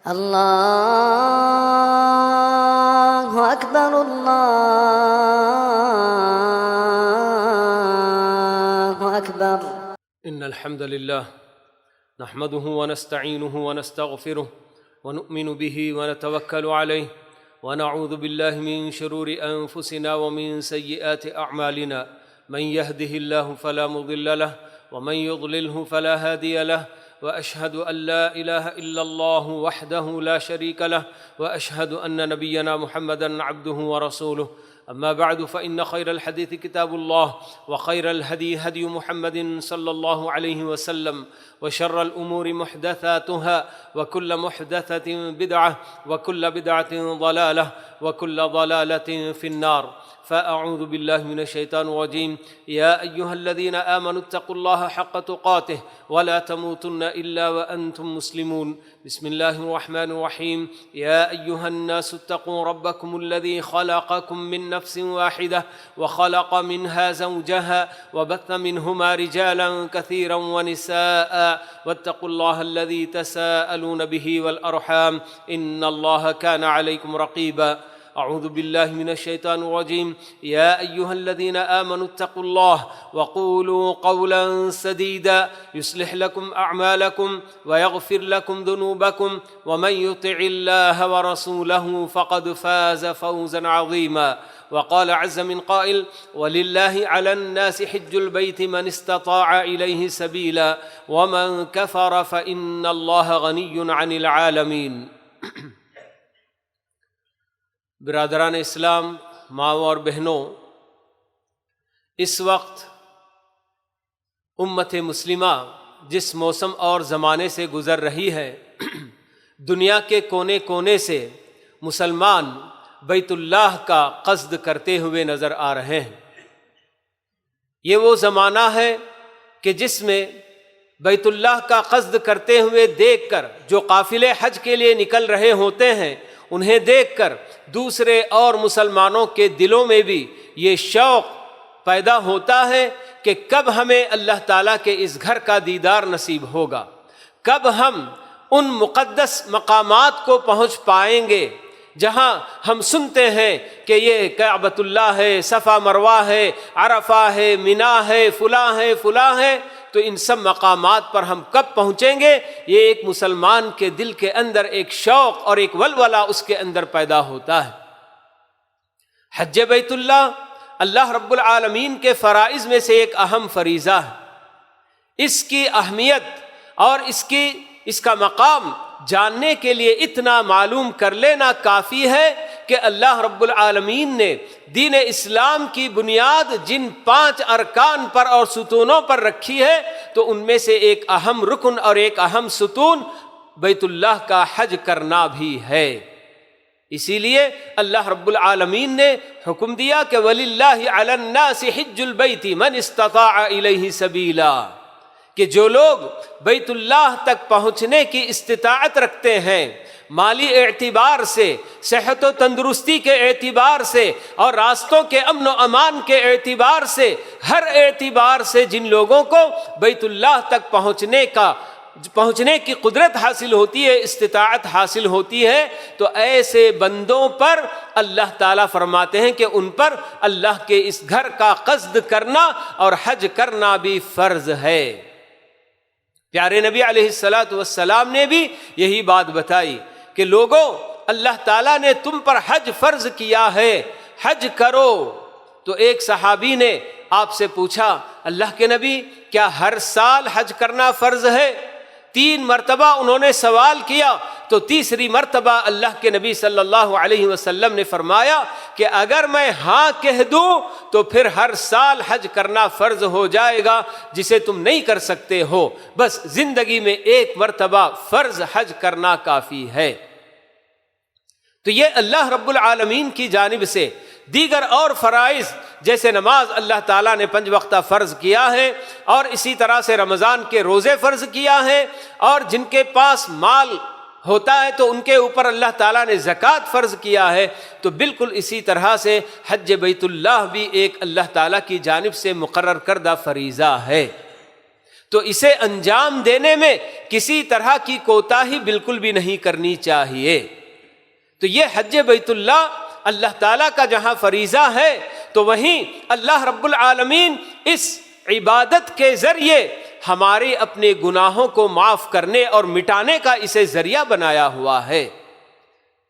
الله أكبر الله أكبر. إن الحمد لله نحمده ونستعينه ونستغفره ونؤمن به ونتوكل عليه ونعوذ بالله من شرور أنفسنا ومن سيئات أعمالنا، من يهده الله فلا مضل له ومن يضلله فلا هادي له، وأشهد أن لا إله إلا الله وحده لا شريك له، وأشهد أن نبينا محمدًا عبده ورسوله. أما بعد، فإن خير الحديث كتاب الله، وخير الهدي هدي محمد صلى الله عليه وسلم، وشر الأمور محدثاتها، وكل محدثة بدعة، وكل بدعة ضلالة، وكل ضلالة في النار. فأعوذ بالله من الشيطان الرجيم. يا أيها الذين آمنوا اتقوا الله حق تقاته ولا تموتن إلا وأنتم مسلمون. بسم الله الرحمن الرحيم. يا أيها الناس اتقوا ربكم الذي خلقكم من نفس واحدة وخلق منها زوجها وبث منهما رجالا كثيرا ونساء، واتقوا الله الذي تساءلون به والأرحام إن الله كان عليكم رقيبا. أعوذ بالله من الشيطان الرجيم. يا أيها الذين آمنوا اتقوا الله وقولوا قولا سديدا يصلح لكم أعمالكم ويغفر لكم ذنوبكم، ومن يطع الله ورسوله فقد فاز فوزا عظيما. وقال عز من قائل: ولله على الناس حج البيت من استطاع إليه سبيلا ومن كفر فإن الله غني عن العالمين. برادران اسلام، ماؤں اور بہنوں، اس وقت امت مسلمہ جس موسم اور زمانے سے گزر رہی ہے، دنیا کے کونے کونے سے مسلمان بیت اللہ کا قصد کرتے ہوئے نظر آ رہے ہیں۔ یہ وہ زمانہ ہے کہ جس میں بیت اللہ کا قصد کرتے ہوئے دیکھ کر جو قافلے حج کے لیے نکل رہے ہوتے ہیں، انہیں دیکھ کر دوسرے اور مسلمانوں کے دلوں میں بھی یہ شوق پیدا ہوتا ہے کہ کب ہمیں اللہ تعالیٰ کے اس گھر کا دیدار نصیب ہوگا، کب ہم ان مقدس مقامات کو پہنچ پائیں گے جہاں ہم سنتے ہیں کہ یہ کعبۃ اللہ ہے، صفا مروہ ہے، عرفہ ہے، منا ہے، فلاں ہے، فلاں ہے۔ تو ان سب مقامات پر ہم کب پہنچیں گے؟ یہ ایک مسلمان کے دل کے اندر ایک شوق اور ایک ولولہ اس کے اندر پیدا ہوتا ہے۔ حج بیت اللہ اللہ رب العالمین کے فرائض میں سے ایک اہم فریضہ ہے۔ اس کی اہمیت اور اس کا مقام جاننے کے لیے اتنا معلوم کر لینا کافی ہے کہ اللہ رب العالمین نے دین اسلام کی بنیاد جن 5 ارکان پر اور ستونوں پر رکھی ہے، تو ان میں سے ایک اہم رکن اور ایک اہم ستون بیت اللہ کا حج کرنا بھی ہے۔ اسی لیے اللہ رب العالمین نے حکم دیا کہ وَلِلَّهِ عَلَى النَّاسِ حِجُّ الْبَيْتِ مَنِ اسْتَطَاعَ إِلَيْهِ سَبِيلًا، کہ جو لوگ بیت اللہ تک پہنچنے کی استطاعت رکھتے ہیں، مالی اعتبار سے، صحت و تندرستی کے اعتبار سے، اور راستوں کے امن و امان کے اعتبار سے، ہر اعتبار سے جن لوگوں کو بیت اللہ تک پہنچنے کی قدرت حاصل ہوتی ہے، استطاعت حاصل ہوتی ہے، تو ایسے بندوں پر اللہ تعالیٰ فرماتے ہیں کہ ان پر اللہ کے اس گھر کا قصد کرنا اور حج کرنا بھی فرض ہے۔ پیارے نبی علیہ السلام نے بھی یہی بات بتائی کہ لوگوں، اللہ تعالیٰ نے تم پر حج فرض کیا ہے، حج کرو۔ تو ایک صحابی نے آپ سے پوچھا، اللہ کے نبی، کیا ہر سال حج کرنا فرض ہے؟ 3 مرتبہ انہوں نے سوال کیا، تو تیسری مرتبہ اللہ کے نبی صلی اللہ علیہ وسلم نے فرمایا کہ اگر میں ہاں کہہ دوں تو پھر ہر سال حج کرنا فرض ہو جائے گا، جسے تم نہیں کر سکتے ہو، بس زندگی میں 1 مرتبہ فرض حج کرنا کافی ہے۔ تو یہ اللہ رب العالمین کی جانب سے دیگر اور فرائض جیسے نماز اللہ تعالیٰ نے 5 وقتہ فرض کیا ہے، اور اسی طرح سے رمضان کے روزے فرض کیا ہے، اور جن کے پاس مال ہوتا ہے تو ان کے اوپر اللہ تعالیٰ نے زکوٰۃ فرض کیا ہے، تو بالکل اسی طرح سے حج بیت اللہ بھی ایک اللہ تعالیٰ کی جانب سے مقرر کردہ فریضہ ہے۔ تو اسے انجام دینے میں کسی طرح کی کوتاہی بالکل بھی نہیں کرنی چاہیے۔ تو یہ حج بیت اللہ اللہ تعالیٰ کا جہاں فریضہ ہے تو وہیں اللہ رب العالمین اس عبادت کے ذریعے ہمارے اپنے گناہوں کو معاف کرنے اور مٹانے کا اسے ذریعہ بنایا ہوا ہے۔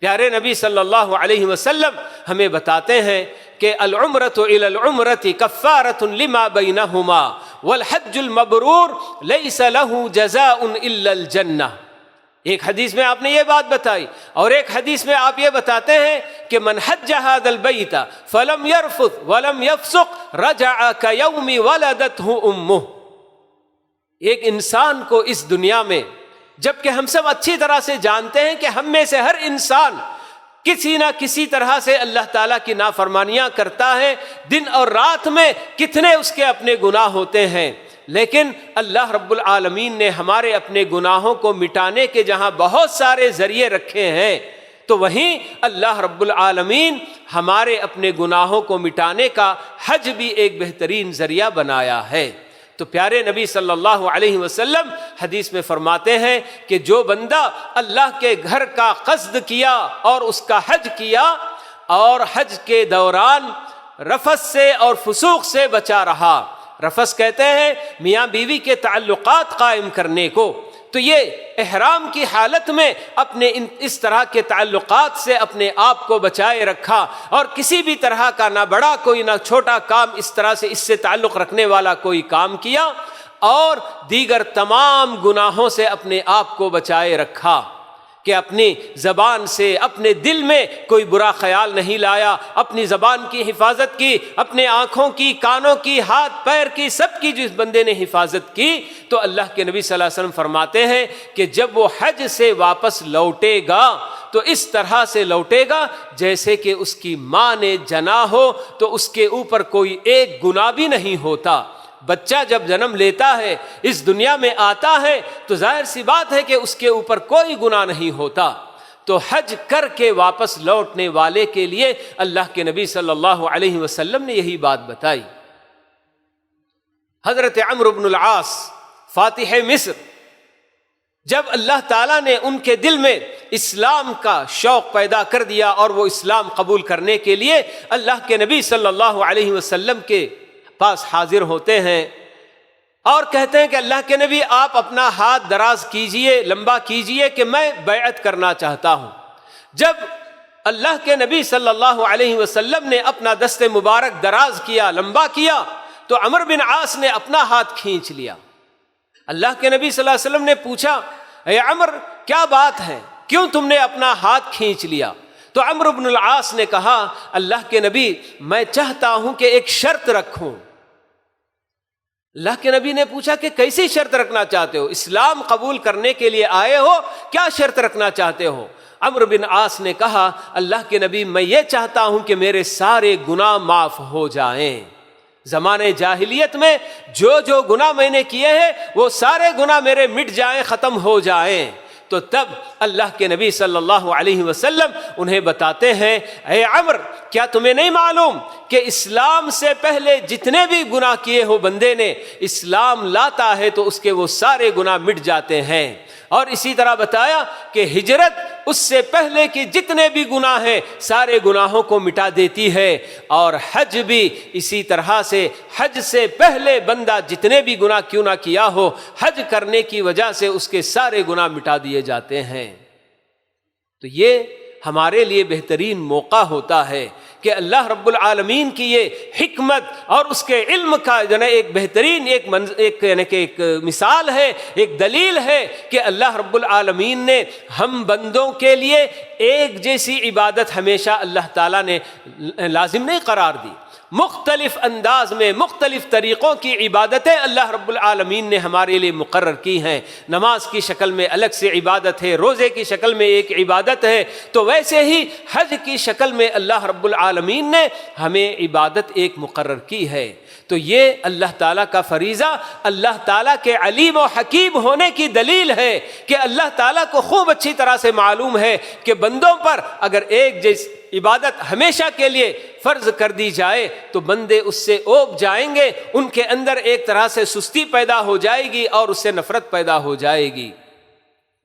پیارے نبی صلی اللہ علیہ وسلم ہمیں بتاتے ہیں کہ العمرۃ الی العمرۃ کفارۃ لما بینہما والحج المبرور لیس لہ جزاء الا الجنہ۔ ایک حدیث میں آپ نے یہ بات بتائی، اور ایک حدیث میں آپ یہ بتاتے ہیں کہ من حج ھذا البیت فلم یرفث ولم یفسق رجع کیوم ولدتہ امہ۔ ایک انسان کو اس دنیا میں، جبکہ ہم سب اچھی طرح سے جانتے ہیں کہ ہم میں سے ہر انسان کسی نہ کسی طرح سے اللہ تعالیٰ کی نافرمانیاں کرتا ہے، دن اور رات میں کتنے اس کے اپنے گناہ ہوتے ہیں، لیکن اللہ رب العالمین نے ہمارے اپنے گناہوں کو مٹانے کے جہاں بہت سارے ذریعے رکھے ہیں، تو وہیں اللہ رب العالمین ہمارے اپنے گناہوں کو مٹانے کا حج بھی ایک بہترین ذریعہ بنایا ہے۔ تو پیارے نبی صلی اللہ علیہ وسلم حدیث میں فرماتے ہیں کہ جو بندہ اللہ کے گھر کا قصد کیا اور اس کا حج کیا، اور حج کے دوران رفث سے اور فسوق سے بچا رہا، رفث کہتے ہیں میاں بیوی کے تعلقات قائم کرنے کو، تو یہ احرام کی حالت میں اپنے اس طرح کے تعلقات سے اپنے آپ کو بچائے رکھا، اور کسی بھی طرح کا نہ بڑا کوئی نہ چھوٹا کام اس طرح سے اس سے تعلق رکھنے والا کوئی کام کیا، اور دیگر تمام گناہوں سے اپنے آپ کو بچائے رکھا کہ اپنی زبان سے اپنے دل میں کوئی برا خیال نہیں لایا، اپنی زبان کی حفاظت کی، اپنے آنکھوں کی، کانوں کی، ہاتھ پیر کی، سب کی جس بندے نے حفاظت کی، تو اللہ کے نبی صلی اللہ علیہ وسلم فرماتے ہیں کہ جب وہ حج سے واپس لوٹے گا تو اس طرح سے لوٹے گا جیسے کہ اس کی ماں نے جنا ہو، تو اس کے اوپر کوئی ایک گناہ بھی نہیں ہوتا۔ بچہ جب جنم لیتا ہے، اس دنیا میں آتا ہے، تو ظاہر سی بات ہے کہ اس کے اوپر کوئی گناہ نہیں ہوتا۔ تو حج کر کے واپس لوٹنے والے کے لیے اللہ کے نبی صلی اللہ علیہ وسلم نے یہی بات بتائی۔ حضرت عمرو بن العاص فاتح مصر، جب اللہ تعالیٰ نے ان کے دل میں اسلام کا شوق پیدا کر دیا اور وہ اسلام قبول کرنے کے لیے اللہ کے نبی صلی اللہ علیہ وسلم کے پاس حاضر ہوتے ہیں اور کہتے ہیں کہ اللہ کے نبی آپ اپنا ہاتھ دراز کیجئے، لمبا کیجئے کہ میں بیعت کرنا چاہتا ہوں۔ جب اللہ کے نبی صلی اللہ علیہ وسلم نے اپنا دست مبارک دراز کیا، لمبا کیا، تو عمرو بن عاص نے اپنا ہاتھ کھینچ لیا۔ اللہ کے نبی صلی اللہ علیہ وسلم نے پوچھا، اے عمرو کیا بات ہے، کیوں تم نے اپنا ہاتھ کھینچ لیا؟ تو عمرو بن العاص نے کہا، اللہ کے نبی میں چاہتا ہوں کہ ایک شرط رکھوں۔ اللہ کے نبی نے پوچھا کہ کیسی شرط رکھنا چاہتے ہو؟ اسلام قبول کرنے کے لیے آئے ہو، کیا شرط رکھنا چاہتے ہو؟ عمرو بن عاص نے کہا، اللہ کے نبی میں یہ چاہتا ہوں کہ میرے سارے گناہ معاف ہو جائیں۔ زمانے جاہلیت میں جو جو گناہ میں نے کیے ہیں وہ سارے گناہ میرے مٹ جائیں، ختم ہو جائیں۔ تو تب اللہ کے نبی صلی اللہ علیہ وسلم انہیں بتاتے ہیں، اے عمرو کیا تمہیں نہیں معلوم کہ اسلام سے پہلے جتنے بھی گناہ کیے ہو بندے نے، اسلام لاتا ہے تو اس کے وہ سارے گناہ مٹ جاتے ہیں۔ اور اسی طرح بتایا کہ ہجرت اس سے پہلے کے جتنے بھی گناہ ہیں سارے گناہوں کو مٹا دیتی ہے، اور حج بھی اسی طرح سے، حج سے پہلے بندہ جتنے بھی گناہ کیوں نہ کیا ہو، حج کرنے کی وجہ سے اس کے سارے گناہ مٹا دیے جاتے ہیں۔ تو یہ ہمارے لیے بہترین موقع ہوتا ہے کہ اللہ رب العالمین کی یہ حکمت اور اس کے علم کا ایک بہترین ایک مثال ہے، ایک دلیل ہے کہ اللہ رب العالمین نے ہم بندوں کے لیے ایک جیسی عبادت ہمیشہ اللہ تعالیٰ نے لازم نہیں قرار دی، مختلف انداز میں مختلف طریقوں کی عبادتیں اللہ رب العالمین نے ہمارے لیے مقرر کی ہیں۔ نماز کی شکل میں الگ سے عبادت ہے، روزے کی شکل میں ایک عبادت ہے، تو ویسے ہی حج کی شکل میں اللہ رب العالمین العالمین نے ہمیں عبادت ایک مقرر کی ہے، تو یہ اللہ تعالیٰ کا فریضہ اللہ تعالیٰ کے علیم و حکیم ہونے کی دلیل ہے کہ اللہ تعالیٰ کو خوب اچھی طرح سے معلوم ہے کہ بندوں پر اگر ایک جیس عبادت ہمیشہ کے لیے فرض کر دی جائے تو بندے اس سے اوب جائیں گے، ان کے اندر ایک طرح سے سستی پیدا ہو جائے گی اور اس سے نفرت پیدا ہو جائے گی۔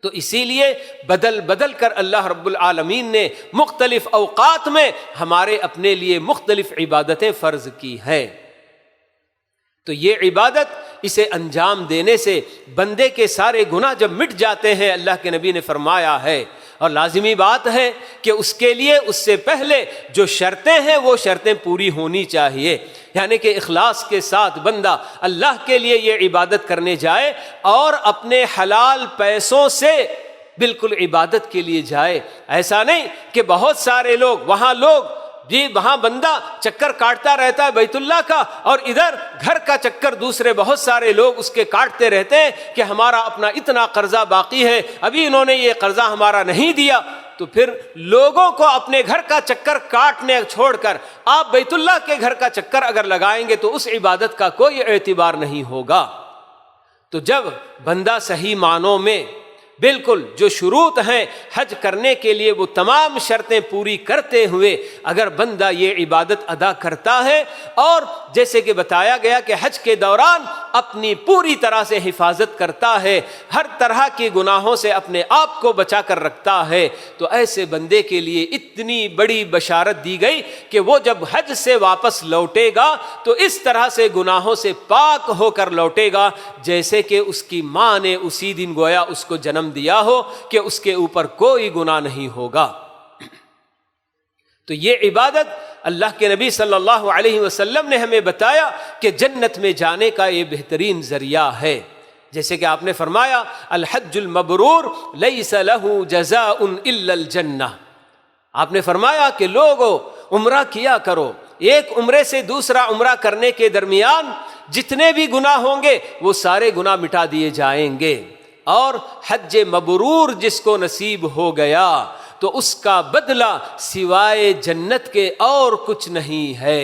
تو اسی لیے بدل بدل کر اللہ رب العالمین نے مختلف اوقات میں ہمارے اپنے لیے مختلف عبادتیں فرض کی ہیں۔ تو یہ عبادت، اسے انجام دینے سے بندے کے سارے گناہ جب مٹ جاتے ہیں، اللہ کے نبی نے فرمایا ہے، اور لازمی بات ہے کہ اس کے لیے اس سے پہلے جو شرطیں ہیں وہ شرطیں پوری ہونی چاہیے، یعنی کہ اخلاص کے ساتھ بندہ اللہ کے لیے یہ عبادت کرنے جائے اور اپنے حلال پیسوں سے بالکل عبادت کے لیے جائے۔ ایسا نہیں کہ بہت سارے لوگ وہاں بندہ چکر کاٹتا رہتا ہے بیت اللہ کا، اور ادھر گھر کا چکر دوسرے بہت سارے لوگ اس کے کاٹتے رہتے ہیں کہ ہمارا اپنا اتنا قرضہ باقی ہے، ابھی انہوں نے یہ قرضہ ہمارا نہیں دیا۔ تو پھر لوگوں کو اپنے گھر کا چکر کاٹنے چھوڑ کر آپ بیت اللہ کے گھر کا چکر اگر لگائیں گے تو اس عبادت کا کوئی اعتبار نہیں ہوگا۔ تو جب بندہ صحیح معنوں میں بالکل جو شروط ہیں حج کرنے کے لیے وہ تمام شرطیں پوری کرتے ہوئے اگر بندہ یہ عبادت ادا کرتا ہے، اور جیسے کہ بتایا گیا کہ حج کے دوران اپنی پوری طرح سے حفاظت کرتا ہے، ہر طرح کے گناہوں سے اپنے آپ کو بچا کر رکھتا ہے، تو ایسے بندے کے لیے اتنی بڑی بشارت دی گئی کہ وہ جب حج سے واپس لوٹے گا تو اس طرح سے گناہوں سے پاک ہو کر لوٹے گا جیسے کہ اس کی ماں نے اسی دن گویا اس کو جنم دیا ہو، کہ اس کے اوپر کوئی گناہ نہیں ہوگا۔ تو یہ عبادت اللہ کے نبی صلی اللہ علیہ وسلم نے ہمیں بتایا کہ جنت میں جانے کا یہ بہترین ذریعہ ہے۔ جیسے کہ آپ نے فرمایا الحج المبرور لیس لہ جزاء الا الجنہ، آپ نے فرمایا کہ لوگو عمرہ کیا کرو، ایک عمرے سے دوسرا عمرہ کرنے کے درمیان جتنے بھی گناہ ہوں گے وہ سارے گناہ مٹا دیے جائیں گے، اور حج مبرور جس کو نصیب ہو گیا تو اس کا بدلہ سوائے جنت کے اور کچھ نہیں ہے۔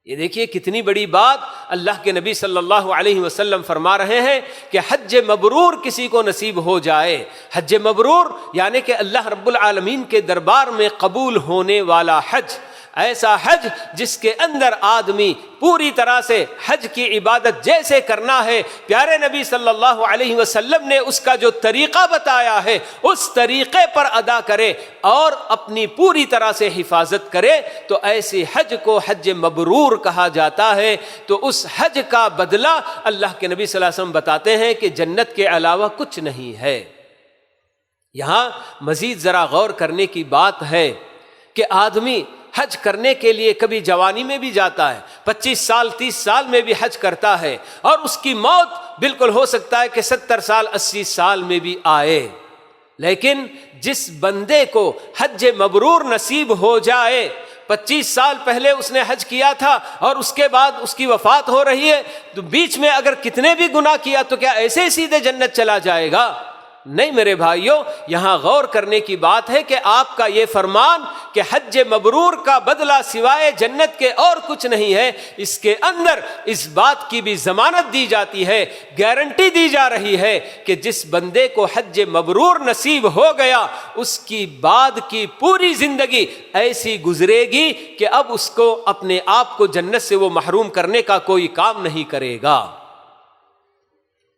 یہ دیکھیے کتنی بڑی بات اللہ کے نبی صلی اللہ علیہ وسلم فرما رہے ہیں کہ حج مبرور کسی کو نصیب ہو جائے، حج مبرور یعنی کہ اللہ رب العالمین کے دربار میں قبول ہونے والا حج، ایسا حج جس کے اندر آدمی پوری طرح سے حج کی عبادت جیسے کرنا ہے، پیارے نبی صلی اللہ علیہ وسلم نے اس کا جو طریقہ بتایا ہے اس طریقے پر ادا کرے اور اپنی پوری طرح سے حفاظت کرے، تو ایسے حج کو حج مبرور کہا جاتا ہے۔ تو اس حج کا بدلہ اللہ کے نبی صلی اللہ علیہ وسلم بتاتے ہیں کہ جنت کے علاوہ کچھ نہیں ہے۔ یہاں مزید ذرا غور کرنے کی بات ہے کہ آدمی حج کرنے کے لیے کبھی جوانی میں بھی جاتا ہے، 25 سال 30 سال میں بھی حج کرتا ہے، اور اس کی موت بالکل ہو سکتا ہے کہ 70 سال 80 سال میں بھی آئے، لیکن جس بندے کو حج مبرور نصیب ہو جائے، 25 سال پہلے اس نے حج کیا تھا اور اس کے بعد اس کی وفات ہو رہی ہے، تو بیچ میں اگر کتنے بھی گناہ کیا تو کیا ایسے ہی سیدھے جنت چلا جائے گا؟ نہیں میرے بھائیوں، یہاں غور کرنے کی بات ہے کہ آپ کا یہ فرمان کہ حج مبرور کا بدلہ سوائے جنت کے اور کچھ نہیں ہے، اس کے اندر اس بات کی بھی ضمانت دی جاتی ہے، گارنٹی دی جا رہی ہے کہ جس بندے کو حج مبرور نصیب ہو گیا اس کی بعد کی پوری زندگی ایسی گزرے گی کہ اب اس کو اپنے آپ کو جنت سے وہ محروم کرنے کا کوئی کام نہیں کرے گا۔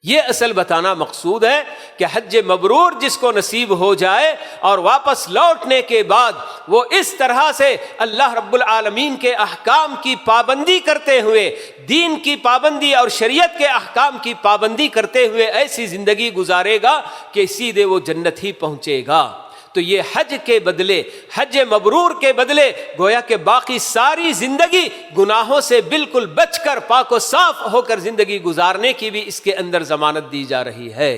یہ اصل بتانا مقصود ہے کہ حج مبرور جس کو نصیب ہو جائے اور واپس لوٹنے کے بعد وہ اس طرح سے اللہ رب العالمین کے احکام کی پابندی کرتے ہوئے، دین کی پابندی اور شریعت کے احکام کی پابندی کرتے ہوئے ایسی زندگی گزارے گا کہ سیدھے وہ جنت ہی پہنچے گا۔ تو یہ حج کے بدلے، حج مبرور کے بدلے گویا کہ باقی ساری زندگی گناہوں سے بالکل بچ کر پاک و صاف ہو کر زندگی گزارنے کی بھی اس کے اندر ضمانت دی جا رہی ہے۔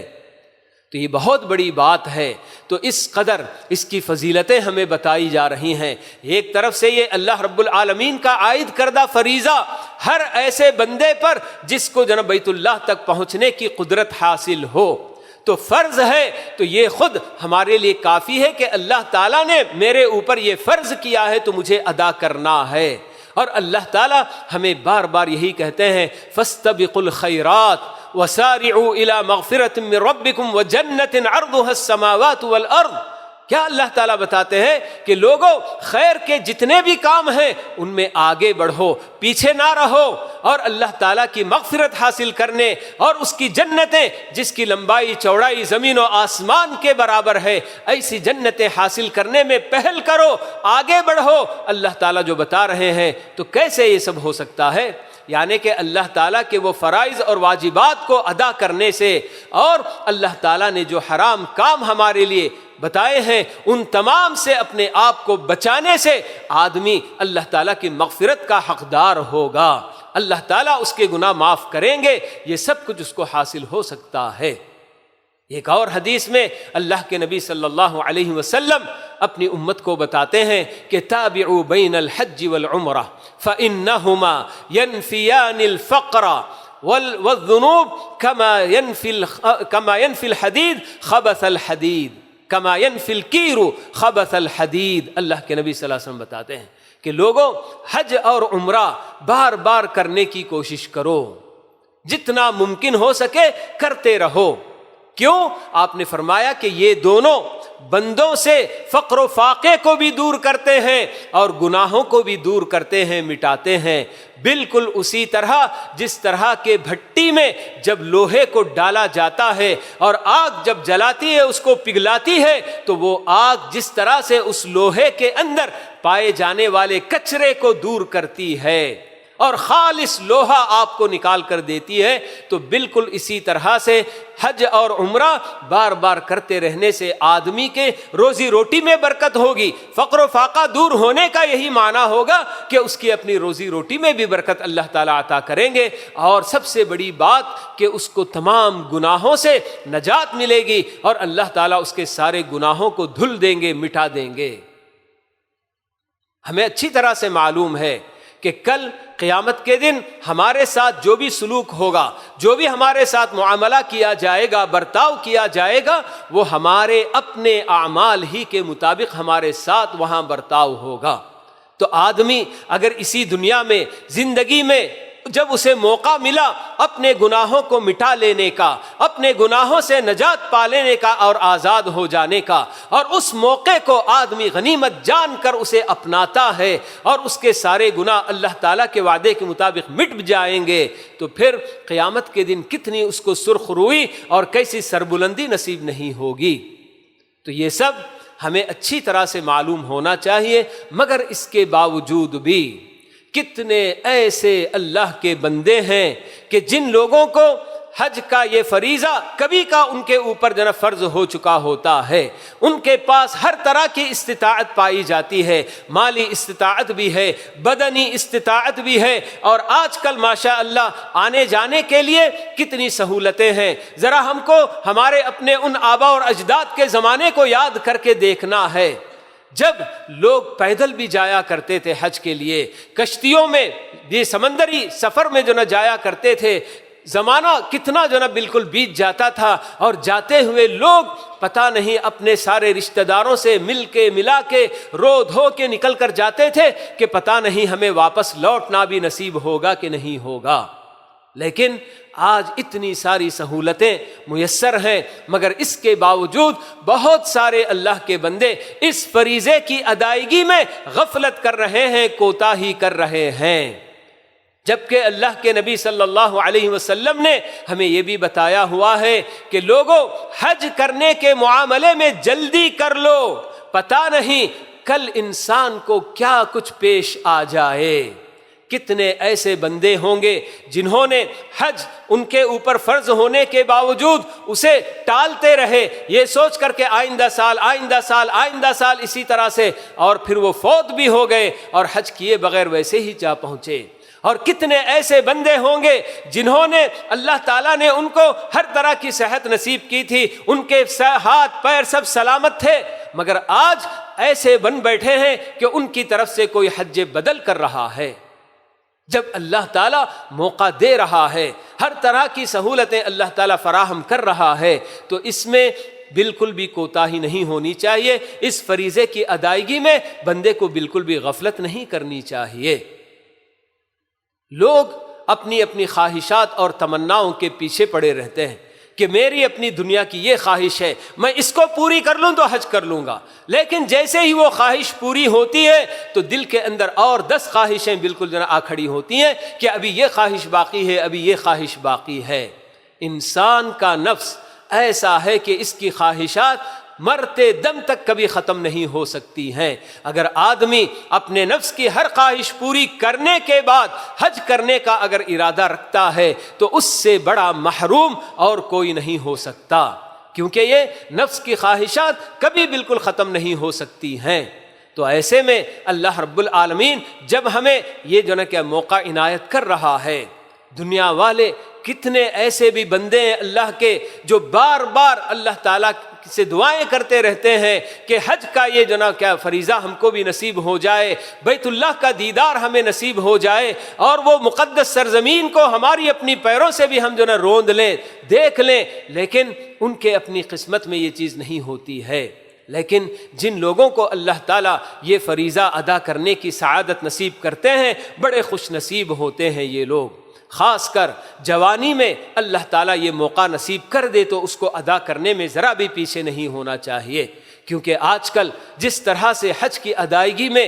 تو یہ بہت بڑی بات ہے۔ تو اس قدر اس کی فضیلتیں ہمیں بتائی جا رہی ہیں۔ ایک طرف سے یہ اللہ رب العالمین کا عائد کردہ فریضہ ہر ایسے بندے پر جس کو جناب بیت اللہ تک پہنچنے کی قدرت حاصل ہو، تو فرض ہے تو یہ خود ہمارے لیے کافی ہے کہ اللہ تعالیٰ نے میرے اوپر یہ فرض کیا ہے تو مجھے ادا کرنا ہے۔ اور اللہ تعالیٰ ہمیں بار بار یہی کہتے ہیں فاستبقوا الخیرات وسارعوا الی مغفرۃ من ربکم وجنۃ عرضها السماوات والارض۔ کیا اللہ تعالیٰ بتاتے ہیں کہ لوگوں خیر کے جتنے بھی کام ہیں ان میں آگے بڑھو، پیچھے نہ رہو، اور اللہ تعالیٰ کی مغفرت حاصل کرنے اور اس کی جنتیں جس کی لمبائی چوڑائی زمین و آسمان کے برابر ہے، ایسی جنتیں حاصل کرنے میں پہل کرو، آگے بڑھو۔ اللہ تعالیٰ جو بتا رہے ہیں تو کیسے یہ سب ہو سکتا ہے؟ یعنی کہ اللہ تعالیٰ کے وہ فرائض اور واجبات کو ادا کرنے سے اور اللہ تعالیٰ نے جو حرام کام ہمارے لیے بتائے ہیں ان تمام سے اپنے آپ کو بچانے سے آدمی اللہ تعالیٰ کی مغفرت کا حقدار ہوگا، اللہ تعالیٰ اس کے گناہ معاف کریں گے، یہ سب کچھ اس کو حاصل ہو سکتا ہے۔ ایک اور حدیث میں اللہ کے نبی صلی اللہ علیہ وسلم اپنی امت کو بتاتے ہیں کہ تابعوا بین الحج والعمرہ فإنہما ینفیان الفقر والذنوب کما ینفی الحدید خبث الحدید کما ینفی الکیر خبث الحدید۔ اللہ کے نبی صلی اللہ علیہ وسلم بتاتے ہیں کہ لوگوں حج اور عمرہ بار بار کرنے کی کوشش کرو، جتنا ممکن ہو سکے کرتے رہو۔ کیوں؟ آپ نے فرمایا کہ یہ دونوں بندوں سے فقر و فاقے کو بھی دور کرتے ہیں اور گناہوں کو بھی دور کرتے ہیں، مٹاتے ہیں۔ بالکل اسی طرح جس طرح کے بھٹی میں جب لوہے کو ڈالا جاتا ہے اور آگ جب جلاتی ہے اس کو پگھلاتی ہے تو وہ آگ جس طرح سے اس لوہے کے اندر پائے جانے والے کچرے کو دور کرتی ہے اور خالص لوہا آپ کو نکال کر دیتی ہے، تو بالکل اسی طرح سے حج اور عمرہ بار بار کرتے رہنے سے آدمی کے روزی روٹی میں برکت ہوگی۔ فقر و فاقہ دور ہونے کا یہی معنی ہوگا کہ اس کی اپنی روزی روٹی میں بھی برکت اللہ تعالیٰ عطا کریں گے، اور سب سے بڑی بات کہ اس کو تمام گناہوں سے نجات ملے گی اور اللہ تعالیٰ اس کے سارے گناہوں کو دھل دیں گے، مٹا دیں گے۔ ہمیں اچھی طرح سے معلوم ہے کہ کل قیامت کے دن ہمارے ساتھ جو بھی سلوک ہوگا، جو بھی ہمارے ساتھ معاملہ کیا جائے گا، برتاؤ کیا جائے گا، وہ ہمارے اپنے اعمال ہی کے مطابق ہمارے ساتھ وہاں برتاؤ ہوگا۔ تو آدمی اگر اسی دنیا میں زندگی میں جب اسے موقع ملا اپنے گناہوں کو مٹا لینے کا، اپنے گناہوں سے نجات پا لینے کا اور آزاد ہو جانے کا، اور اس موقع کو آدمی غنیمت جان کر اسے اپناتا ہے اور اس کے سارے گناہ اللہ تعالیٰ کے وعدے کے مطابق مٹ جائیں گے، تو پھر قیامت کے دن کتنی اس کو سرخ روئی اور کیسی سربلندی نصیب نہیں ہوگی۔ تو یہ سب ہمیں اچھی طرح سے معلوم ہونا چاہیے، مگر اس کے باوجود بھی کتنے ایسے اللہ کے بندے ہیں کہ جن لوگوں کو حج کا یہ فریضہ کبھی کا ان کے اوپر فرض ہو چکا ہوتا ہے، ان کے پاس ہر طرح کی استطاعت پائی جاتی ہے، مالی استطاعت بھی ہے، بدنی استطاعت بھی ہے، اور آج کل ماشاء اللہ آنے جانے کے لیے کتنی سہولتیں ہیں۔ ذرا ہم کو ہمارے اپنے ان آبا اور اجداد کے زمانے کو یاد کر کے دیکھنا ہے، جب لوگ پیدل بھی جایا کرتے تھے حج کے لیے، کشتیوں میں، یہ سمندری سفر میں جایا کرتے تھے، زمانہ کتنا بالکل بیت جاتا تھا، اور جاتے ہوئے لوگ پتہ نہیں اپنے سارے رشتہ داروں سے ملا کے رو دھو کے نکل کر جاتے تھے کہ پتہ نہیں ہمیں واپس لوٹنا بھی نصیب ہوگا کہ نہیں ہوگا۔ لیکن آج اتنی ساری سہولتیں میسر ہیں، مگر اس کے باوجود بہت سارے اللہ کے بندے اس فریضے کی ادائیگی میں غفلت کر رہے ہیں، کوتاہی کر رہے ہیں، جبکہ اللہ کے نبی صلی اللہ علیہ وسلم نے ہمیں یہ بھی بتایا ہوا ہے کہ لوگوں حج کرنے کے معاملے میں جلدی کر لو، پتہ نہیں کل انسان کو کیا کچھ پیش آ جائے۔ کتنے ایسے بندے ہوں گے جنہوں نے حج ان کے اوپر فرض ہونے کے باوجود اسے ٹالتے رہے، یہ سوچ کر کہ آئندہ سال آئندہ سال آئندہ سال اسی طرح سے، اور پھر وہ فوت بھی ہو گئے اور حج کیے بغیر ویسے ہی جا پہنچے۔ اور کتنے ایسے بندے ہوں گے جنہوں نے اللہ تعالیٰ نے ان کو ہر طرح کی صحت نصیب کی تھی، ان کے ہاتھ پیر سب سلامت تھے، مگر آج ایسے بن بیٹھے ہیں کہ ان کی طرف سے کوئی حج بدل کر رہا ہے۔ جب اللہ تعالیٰ موقع دے رہا ہے، ہر طرح کی سہولتیں اللہ تعالیٰ فراہم کر رہا ہے، تو اس میں بالکل بھی کوتاہی نہیں ہونی چاہیے۔ اس فریضے کی ادائیگی میں بندے کو بالکل بھی غفلت نہیں کرنی چاہیے۔ لوگ اپنی اپنی خواہشات اور تمناؤں کے پیچھے پڑے رہتے ہیں کہ میری اپنی دنیا کی یہ خواہش ہے، میں اس کو پوری کر لوں تو حج کر لوں گا، لیکن جیسے ہی وہ خواہش پوری ہوتی ہے تو دل کے اندر اور 10 خواہشیں بالکل آ کھڑی ہوتی ہیں کہ ابھی یہ خواہش باقی ہے، ابھی یہ خواہش باقی ہے۔ انسان کا نفس ایسا ہے کہ اس کی خواہشات مرتے دم تک کبھی ختم نہیں ہو سکتی ہیں۔ اگر آدمی اپنے نفس کی ہر خواہش پوری کرنے کے بعد حج کرنے کا اگر ارادہ رکھتا ہے تو اس سے بڑا محروم اور کوئی نہیں ہو سکتا، کیونکہ یہ نفس کی خواہشات کبھی بالکل ختم نہیں ہو سکتی ہیں۔ تو ایسے میں اللہ رب العالمین جب ہمیں یہ جو کہ موقع عنایت کر رہا ہے، دنیا والے کتنے ایسے بھی بندے ہیں اللہ کے جو بار بار اللہ تعالیٰ سے دعائیں کرتے رہتے ہیں کہ حج کا یہ فریضہ ہم کو بھی نصیب ہو جائے، بیت اللہ کا دیدار ہمیں نصیب ہو جائے، اور وہ مقدس سرزمین کو ہماری اپنی پیروں سے بھی ہم روند لیں، دیکھ لیں، لیکن ان کے اپنی قسمت میں یہ چیز نہیں ہوتی ہے۔ لیکن جن لوگوں کو اللہ تعالیٰ یہ فریضہ ادا کرنے کی سعادت نصیب کرتے ہیں، بڑے خوش نصیب ہوتے ہیں یہ لوگ۔ خاص کر جوانی میں اللہ تعالیٰ یہ موقع نصیب کر دے تو اس کو ادا کرنے میں ذرا بھی پیچھے نہیں ہونا چاہیے، کیونکہ آج کل جس طرح سے حج کی ادائیگی میں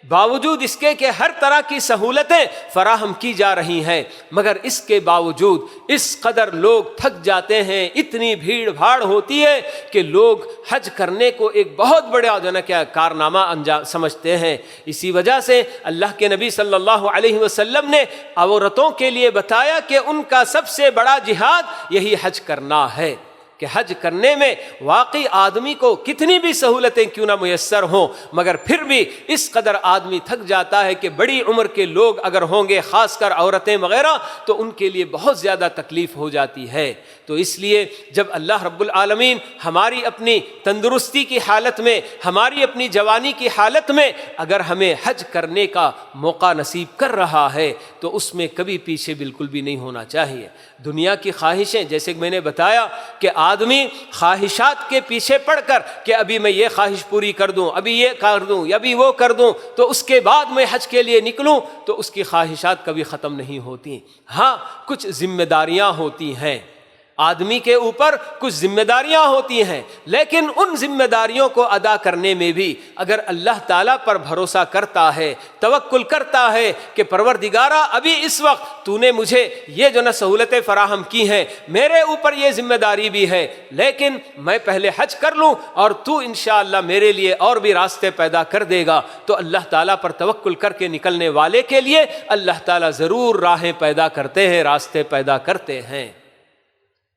باوجود اس کے کہ ہر طرح کی سہولتیں فراہم کی جا رہی ہیں، مگر اس کے باوجود اس قدر لوگ تھک جاتے ہیں، اتنی بھیڑ بھاڑ ہوتی ہے کہ لوگ حج کرنے کو ایک بہت بڑا کارنامہ انجام سمجھتے ہیں۔ اسی وجہ سے اللہ کے نبی صلی اللہ علیہ وسلم نے عورتوں کے لیے بتایا کہ ان کا سب سے بڑا جہاد یہی حج کرنا ہے، کہ حج کرنے میں واقعی آدمی کو کتنی بھی سہولتیں کیوں نہ میسر ہوں، مگر پھر بھی اس قدر آدمی تھک جاتا ہے کہ بڑی عمر کے لوگ اگر ہوں گے، خاص کر عورتیں وغیرہ، تو ان کے لیے بہت زیادہ تکلیف ہو جاتی ہے۔ تو اس لیے جب اللہ رب العالمین ہماری اپنی تندرستی کی حالت میں، ہماری اپنی جوانی کی حالت میں اگر ہمیں حج کرنے کا موقع نصیب کر رہا ہے تو اس میں کبھی پیچھے بالکل بھی نہیں ہونا چاہیے۔ دنیا کی خواہشیں، جیسے کہ میں نے بتایا کہ آدمی خواہشات کے پیچھے پڑ کر کہ ابھی میں یہ خواہش پوری کر دوں، ابھی یہ کر دوں، ابھی وہ کر دوں، تو اس کے بعد میں حج کے لیے نکلوں، تو اس کی خواہشات کبھی ختم نہیں ہوتی۔ ہاں، کچھ ذمہ داریاں ہوتی ہیں، آدمی کے اوپر کچھ ذمہ داریاں ہوتی ہیں، لیکن ان ذمہ داریوں کو ادا کرنے میں بھی اگر اللہ تعالیٰ پر بھروسہ کرتا ہے، توکل کرتا ہے کہ پروردگارا ابھی اس وقت تو نے مجھے یہ سہولتیں فراہم کی ہیں، میرے اوپر یہ ذمہ داری بھی ہے، لیکن میں پہلے حج کر لوں اور تو انشاءاللہ میرے لیے اور بھی راستے پیدا کر دے گا، تو اللہ تعالیٰ پر توکل کر کے نکلنے والے کے لیے اللہ تعالیٰ ضرور راہیں پیدا کرتے ہیں، راستے پیدا کرتے ہیں۔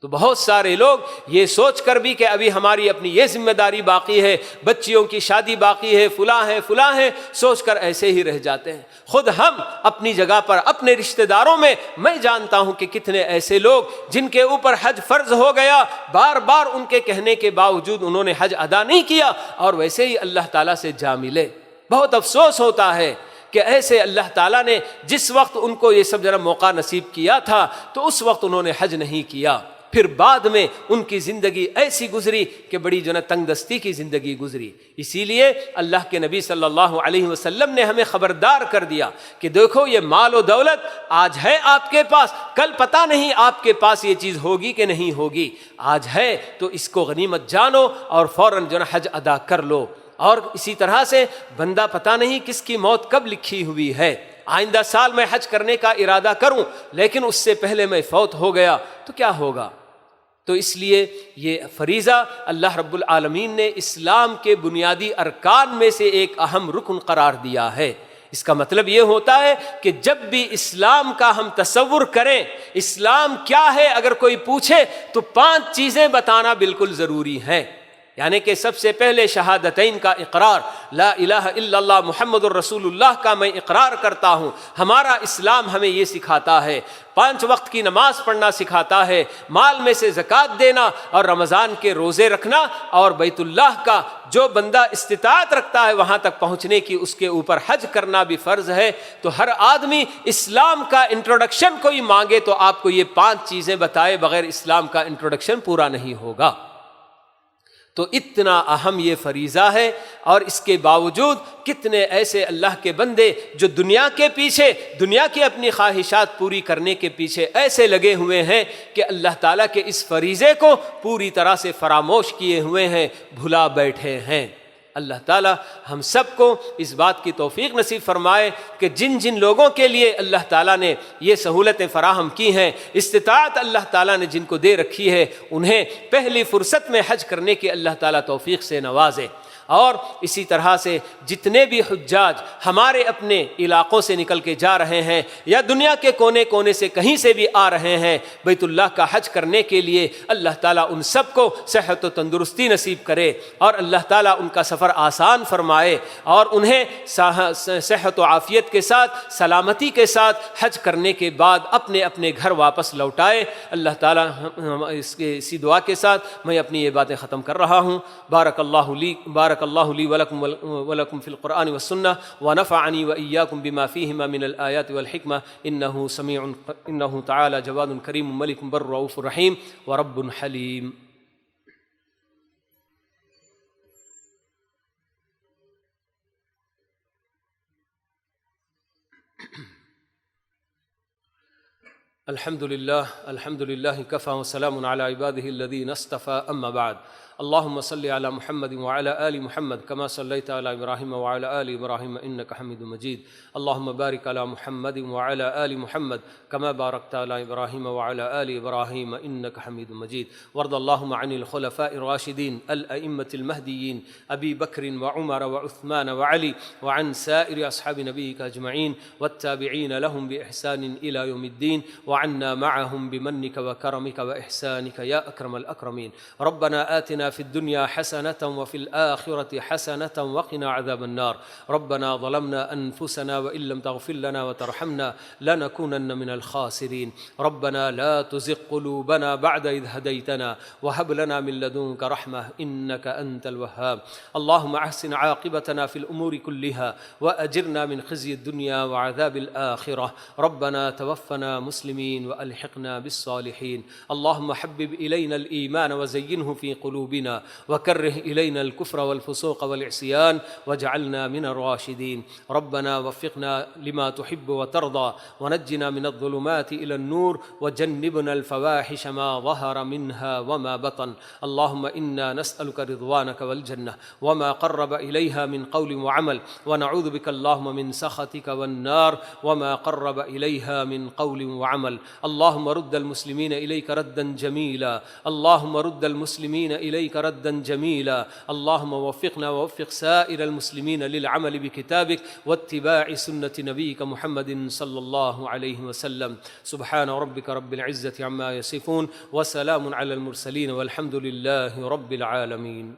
تو بہت سارے لوگ یہ سوچ کر بھی کہ ابھی ہماری اپنی یہ ذمہ داری باقی ہے، بچیوں کی شادی باقی ہے، فلاں ہے، سوچ کر ایسے ہی رہ جاتے ہیں۔ خود ہم اپنی جگہ پر اپنے رشتہ داروں میں میں جانتا ہوں کہ کتنے ایسے لوگ جن کے اوپر حج فرض ہو گیا، بار بار ان کے کہنے کے باوجود انہوں نے حج ادا نہیں کیا اور ویسے ہی اللہ تعالیٰ سے جا ملے۔ بہت افسوس ہوتا ہے کہ ایسے اللہ تعالیٰ نے جس وقت ان کو یہ سب موقع نصیب کیا تھا تو اس وقت انہوں نے حج نہیں کیا، پھر بعد میں ان کی زندگی ایسی گزری کہ بڑی تنگ دستی کی زندگی گزری۔ اسی لیے اللہ کے نبی صلی اللہ علیہ وسلم نے ہمیں خبردار کر دیا کہ دیکھو یہ مال و دولت آج ہے آپ کے پاس، کل پتہ نہیں آپ کے پاس یہ چیز ہوگی کہ نہیں ہوگی، آج ہے تو اس کو غنیمت جانو اور فوراً حج ادا کر لو۔ اور اسی طرح سے بندہ پتہ نہیں کس کی موت کب لکھی ہوئی ہے، آئندہ سال میں حج کرنے کا ارادہ کروں لیکن اس سے پہلے میں فوت ہو گیا تو کیا ہوگا؟ تو اس لیے یہ فریضہ اللہ رب العالمین نے اسلام کے بنیادی ارکان میں سے ایک اہم رکن قرار دیا ہے۔ اس کا مطلب یہ ہوتا ہے کہ جب بھی اسلام کا ہم تصور کریں، اسلام کیا ہے اگر کوئی پوچھے تو 5 چیزیں بتانا بالکل ضروری ہے۔ یعنی کہ سب سے پہلے شہادتین کا اقرار، لا الہ الا اللہ محمد الرسول اللہ کا میں اقرار کرتا ہوں۔ ہمارا اسلام ہمیں یہ سکھاتا ہے، 5 وقت کی نماز پڑھنا سکھاتا ہے، مال میں سے زکوٰۃ دینا اور رمضان کے روزے رکھنا، اور بیت اللہ کا جو بندہ استطاعت رکھتا ہے وہاں تک پہنچنے کی اس کے اوپر حج کرنا بھی فرض ہے۔ تو ہر آدمی اسلام کا انٹروڈکشن کوئی مانگے تو آپ کو یہ 5 چیزیں بتائے بغیر اسلام کا انٹروڈکشن پورا نہیں ہوگا۔ تو اتنا اہم یہ فریضہ ہے، اور اس کے باوجود کتنے ایسے اللہ کے بندے جو دنیا کے پیچھے، دنیا کی اپنی خواہشات پوری کرنے کے پیچھے ایسے لگے ہوئے ہیں کہ اللہ تعالیٰ کے اس فریضے کو پوری طرح سے فراموش کیے ہوئے ہیں، بھلا بیٹھے ہیں۔ اللہ تعالیٰ ہم سب کو اس بات کی توفیق نصیب فرمائے کہ جن جن لوگوں کے لیے اللہ تعالیٰ نے یہ سہولتیں فراہم کی ہیں، استطاعت اللہ تعالیٰ نے جن کو دے رکھی ہے، انہیں پہلی فرصت میں حج کرنے کی اللہ تعالیٰ توفیق سے نوازے۔ اور اسی طرح سے جتنے بھی حجاج ہمارے اپنے علاقوں سے نکل کے جا رہے ہیں یا دنیا کے کونے کونے سے کہیں سے بھی آ رہے ہیں بیت اللہ کا حج کرنے کے لیے، اللہ تعالیٰ ان سب کو صحت و تندرستی نصیب کرے، اور اللہ تعالیٰ ان کا سفر آسان فرمائے، اور انہیں صحت و عافیت کے ساتھ، سلامتی کے ساتھ حج کرنے کے بعد اپنے اپنے گھر واپس لوٹائے۔ اللہ تعالیٰ اسی دعا کے ساتھ میں اپنی یہ باتیں ختم کر رہا ہوں۔ بارک اللہ لی ولکم فی القرآن والسنہ، ونفعنی وإیاکم بما فیہما من الآیات والحکمہ، انہ تعالی جواد کریم ملک بر رؤوف رحیم ورب حلیم۔ الحمد للہ کفی وسلام علی عباده الذین اصطفى، اما بعد۔ اللهم صل على محمد وعلى آل محمد كما صليت على إبراهيم وعلى آل إبراهيم إنك حميد مجيد، اللهم بارك على محمد وعلى آل محمد كما باركت على إبراهيم وعلى آل إبراهيم إنك حميد مجيد، وارض اللهم عن الخلفاء الراشدين الأئمة المهديين أبي بكر وعمر وعثمان وعلي، وعن سائر أصحاب نبيك أجمعين والتابعين لهم بإحسان إلى يوم الدين، وعنا معهم بمنك وكرمك وإحسانك يا أكرم الأكرمين۔ ربنا آتنا في الدنيا حسنة وفي الآخرة حسنة وقنا عذاب النار، ربنا ظلمنا أنفسنا وإن لم تغفر لنا وترحمنا لنكونن من الخاسرين، ربنا لا تزغ قلوبنا بعد إذ هديتنا وهب لنا من لدنك رحمة إنك أنت الوهاب، اللهم أحسن عاقبتنا في الأمور كلها وأجرنا من خزي الدنيا وعذاب الآخرة، ربنا توفنا مسلمين وألحقنا بالصالحين، اللهم حبب إلينا الإيمان وزينه في قلوبنا وكره إلينا الكفر والفسوق والعصيان واجعلنا من الراشدين، ربنا وفقنا لما تحب وترضى ونجنا من الظلمات إلى النور وجنبنا الفواحش ما ظهر منها وما بطن، اللهم إنا نسألك رضوانك والجنة وما قرب إليها من قول وعمل، ونعوذ بك اللهم من سخطك والنار وما قرب إليها من قول وعمل، اللهم رد المسلمين إليك ردا جميلا، اللهم رد المسلمين إليك ردا جميلا، اللهم وفقنا ووفق سائر المسلمين للعمل بكتابك واتباع سنة نبيك محمد صلى الله عليه وسلم، سبحان ربك رب العزة عما يصفون وسلام على المرسلين والحمد لله رب العالمين۔